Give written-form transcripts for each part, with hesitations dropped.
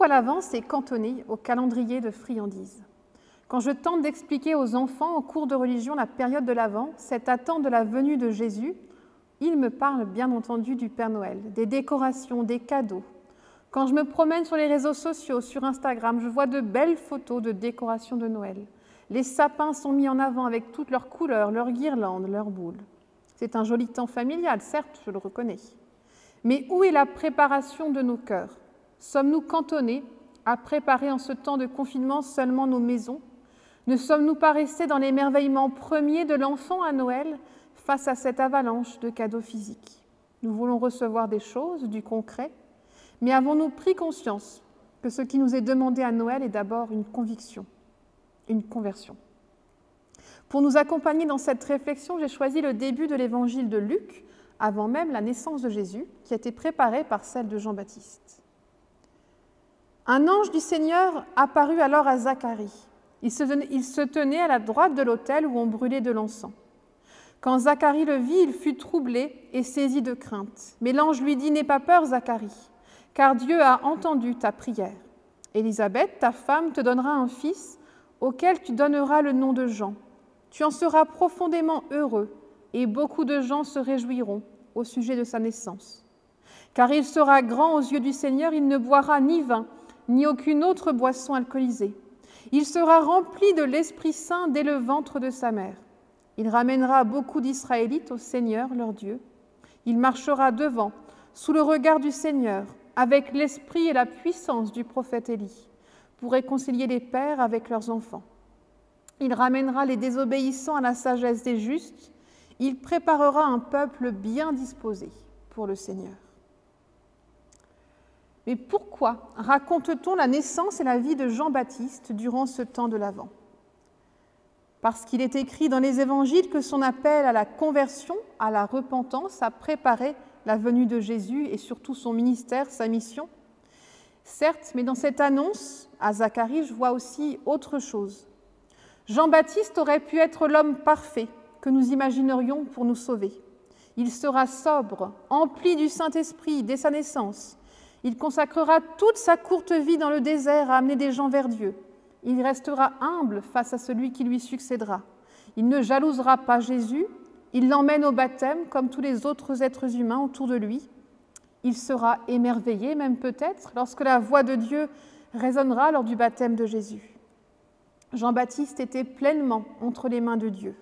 à l'avance est cantonné au calendrier de friandises. Quand je tente d'expliquer aux enfants en cours de religion la période de l'Avent, cette attente de la venue de Jésus, ils me parlent bien entendu du Père Noël, des décorations, des cadeaux. Quand je me promène sur les réseaux sociaux, sur Instagram, je vois de belles photos de décorations de Noël. Les sapins sont mis en avant avec toutes leurs couleurs, leurs guirlandes, leurs boules. C'est un joli temps familial, certes, je le reconnais. Mais où est la préparation de nos cœurs? Sommes-nous cantonnés à préparer en ce temps de confinement seulement nos maisons? Ne sommes-nous pas restés dans l'émerveillement premier de l'enfant à Noël face à cette avalanche de cadeaux physiques? Nous voulons recevoir des choses, du concret, mais avons-nous pris conscience que ce qui nous est demandé à Noël est d'abord une conviction, une conversion? Pour nous accompagner dans cette réflexion, j'ai choisi le début de l'évangile de Luc, avant même la naissance de Jésus, qui a été préparée par celle de Jean-Baptiste. Un ange du Seigneur apparut alors à Zacharie. Il se tenait à la droite de l'autel où on brûlait de l'encens. Quand Zacharie le vit, il fut troublé et saisi de crainte. Mais l'ange lui dit « N'aie pas peur, Zacharie, car Dieu a entendu ta prière. Élisabeth, ta femme, te donnera un fils auquel tu donneras le nom de Jean. Tu en seras profondément heureux et beaucoup de gens se réjouiront au sujet de sa naissance. Car il sera grand aux yeux du Seigneur, il ne boira ni vin, ni aucune autre boisson alcoolisée. Il sera rempli de l'Esprit Saint dès le ventre de sa mère. Il ramènera beaucoup d'Israélites au Seigneur, leur Dieu. Il marchera devant, sous le regard du Seigneur, avec l'esprit et la puissance du prophète Élie, pour réconcilier les pères avec leurs enfants. Il ramènera les désobéissants à la sagesse des justes. Il préparera un peuple bien disposé pour le Seigneur. Mais pourquoi raconte-t-on la naissance et la vie de Jean-Baptiste durant ce temps de l'Avent? Parce qu'il est écrit dans les évangiles que son appel à la conversion, à la repentance, a préparé la venue de Jésus et surtout son ministère, sa mission. Certes, mais dans cette annonce à Zacharie, je vois aussi autre chose. Jean-Baptiste aurait pu être l'homme parfait que nous imaginerions pour nous sauver. Il sera sobre, empli du Saint-Esprit dès sa naissance. Il consacrera toute sa courte vie dans le désert à amener des gens vers Dieu. Il restera humble face à celui qui lui succédera. Il ne jalousera pas Jésus. Il l'emmène au baptême comme tous les autres êtres humains autour de lui. Il sera émerveillé, même peut-être, lorsque la voix de Dieu résonnera lors du baptême de Jésus. Jean-Baptiste était pleinement entre les mains de Dieu,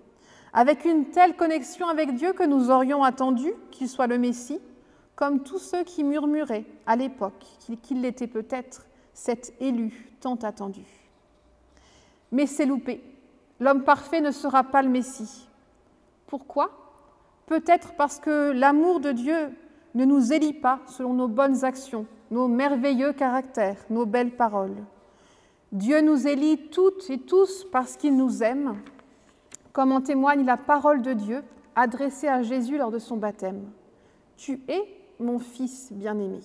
avec une telle connexion avec Dieu que nous aurions attendu qu'il soit le Messie, comme tous ceux qui murmuraient à l'époque qu'il l'était peut-être, cet élu tant attendu. Mais c'est loupé. L'homme parfait ne sera pas le Messie. Pourquoi? Peut-être parce que l'amour de Dieu ne nous élit pas selon nos bonnes actions, nos merveilleux caractères, nos belles paroles. Dieu nous élit toutes et tous parce qu'il nous aime, comme en témoigne la parole de Dieu adressée à Jésus lors de son baptême. « Tu es mon Fils bien-aimé ».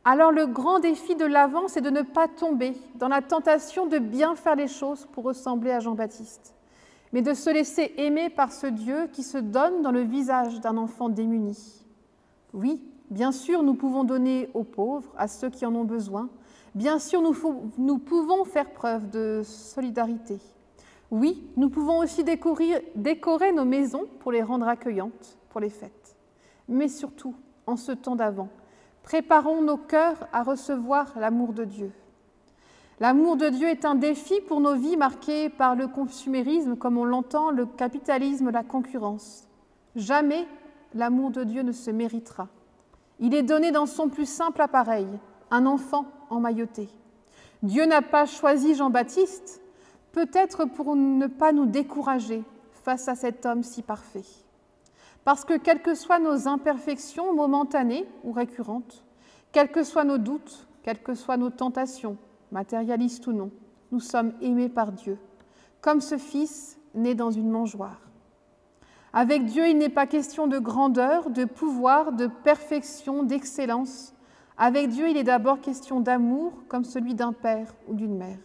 Alors le grand défi de l'Avent, c'est de ne pas tomber dans la tentation de bien faire les choses pour ressembler à Jean-Baptiste, mais de se laisser aimer par ce Dieu qui se donne dans le visage d'un enfant démuni. Oui, bien sûr, nous pouvons donner aux pauvres, à ceux qui en ont besoin. Bien sûr, nous pouvons faire preuve de solidarité. Oui, nous pouvons aussi décorer nos maisons pour les rendre accueillantes pour les fêtes. Mais surtout, en ce temps d'Avent, préparons nos cœurs à recevoir l'amour de Dieu. L'amour de Dieu est un défi pour nos vies marquées par le consumérisme, comme on l'entend, le capitalisme, la concurrence. Jamais l'amour de Dieu ne se méritera. Il est donné dans son plus simple appareil, un enfant emmailloté. Dieu n'a pas choisi Jean-Baptiste, peut-être pour ne pas nous décourager face à cet homme si parfait. Parce que quelles que soient nos imperfections momentanées ou récurrentes, quels que soient nos doutes, quelles que soient nos tentations, matérialistes ou non, nous sommes aimés par Dieu, comme ce Fils né dans une mangeoire. Avec Dieu, il n'est pas question de grandeur, de pouvoir, de perfection, d'excellence. Avec Dieu, il est d'abord question d'amour, comme celui d'un père ou d'une mère.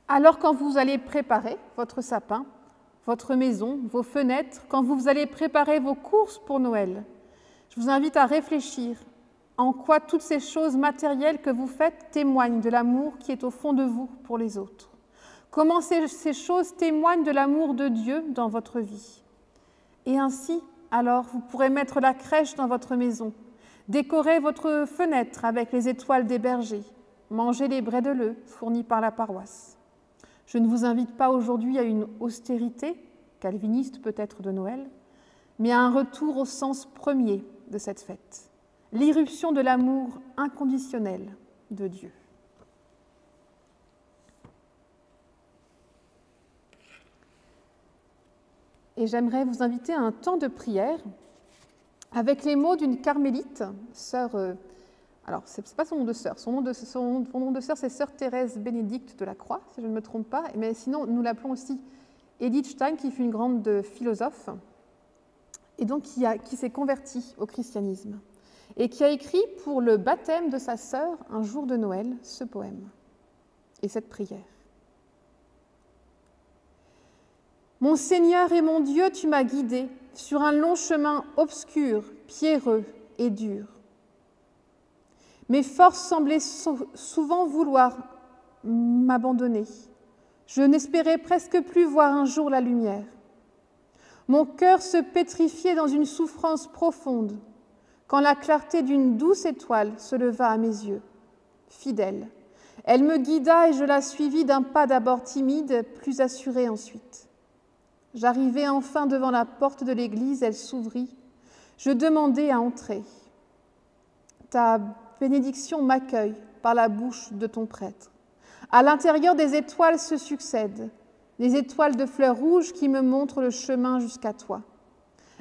Alors quand vous allez préparer votre sapin, votre maison, vos fenêtres, quand vous allez préparer vos courses pour Noël, je vous invite à réfléchir En quoi toutes ces choses matérielles que vous faites témoignent de l'amour qui est au fond de vous pour les autres? Comment ces choses témoignent de l'amour de Dieu dans votre vie? Et ainsi, alors, vous pourrez mettre la crèche dans votre maison, décorer votre fenêtre avec les étoiles des bergers, manger les brédeleux fournis par la paroisse. Je ne vous invite pas aujourd'hui à une austérité, calviniste peut-être de Noël, mais à un retour au sens premier de cette fête, l'irruption de l'amour inconditionnel de Dieu. Et j'aimerais vous inviter à un temps de prière avec les mots d'une carmélite, sœur, alors ce n'est pas son nom de sœur, son nom de sœur c'est sœur Thérèse Bénédicte de la Croix, si je ne me trompe pas, mais sinon nous l'appelons aussi Edith Stein, qui fut une grande philosophe, et donc qui s'est convertie au christianisme, et qui a écrit pour le baptême de sa sœur, un jour de Noël, ce poème et cette prière. Mon Seigneur et mon Dieu, tu m'as guidé sur un long chemin obscur, pierreux et dur. Mes forces semblaient souvent vouloir m'abandonner. Je n'espérais presque plus voir un jour la lumière. Mon cœur se pétrifiait dans une souffrance profonde, quand la clarté d'une douce étoile se leva à mes yeux. Fidèle, elle me guida et je la suivis d'un pas d'abord timide, plus assuré ensuite. J'arrivai enfin devant la porte de l'église, elle s'ouvrit. Je demandai à entrer. Ta bénédiction m'accueille par la bouche de ton prêtre. À l'intérieur des étoiles se succèdent, des étoiles de fleurs rouges qui me montrent le chemin jusqu'à toi.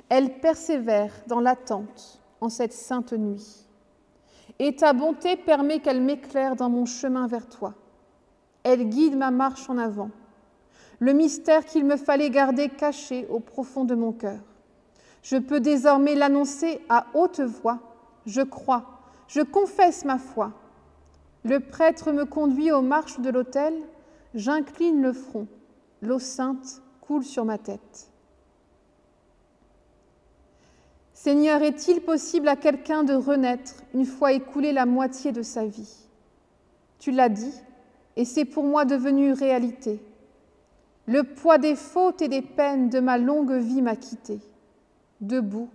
Elles persévèrent dans l'attente en cette sainte nuit. Et ta bonté permet qu'elle m'éclaire dans mon chemin vers toi. Elle guide ma marche en avant. Le mystère qu'il me fallait garder caché au profond de mon cœur. Je peux désormais l'annoncer à haute voix. Je crois, je confesse ma foi. Le prêtre me conduit aux marches de l'autel, j'incline le front, l'eau sainte coule sur ma tête. Seigneur, est-il possible à quelqu'un de renaître une fois écoulée la moitié de sa vie? Tu l'as dit, et c'est pour moi devenu réalité. Le poids des fautes et des peines de ma longue vie m'a quitté. Debout,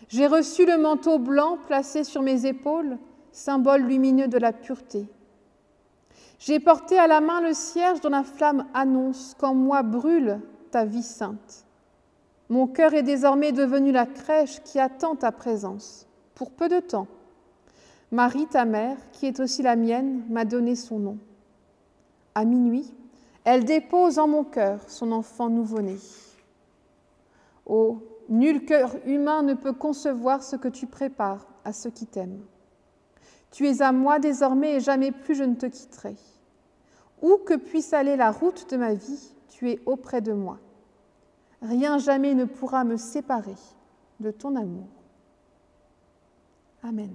j'ai reçu le manteau blanc placé sur mes épaules, symbole lumineux de la pureté. J'ai porté à la main le cierge dont la flamme annonce qu'en moi brûle ta vie sainte. Mon cœur est désormais devenu la crèche qui attend ta présence, pour peu de temps. Marie, ta mère, qui est aussi la mienne, m'a donné son nom. À minuit, elle dépose en mon cœur son enfant nouveau-né. Oh, nul cœur humain ne peut concevoir ce que tu prépares à ceux qui t'aiment. Tu es à moi désormais et jamais plus je ne te quitterai. Où que puisse aller la route de ma vie, tu es auprès de moi. Rien jamais ne pourra me séparer de ton amour. Amen.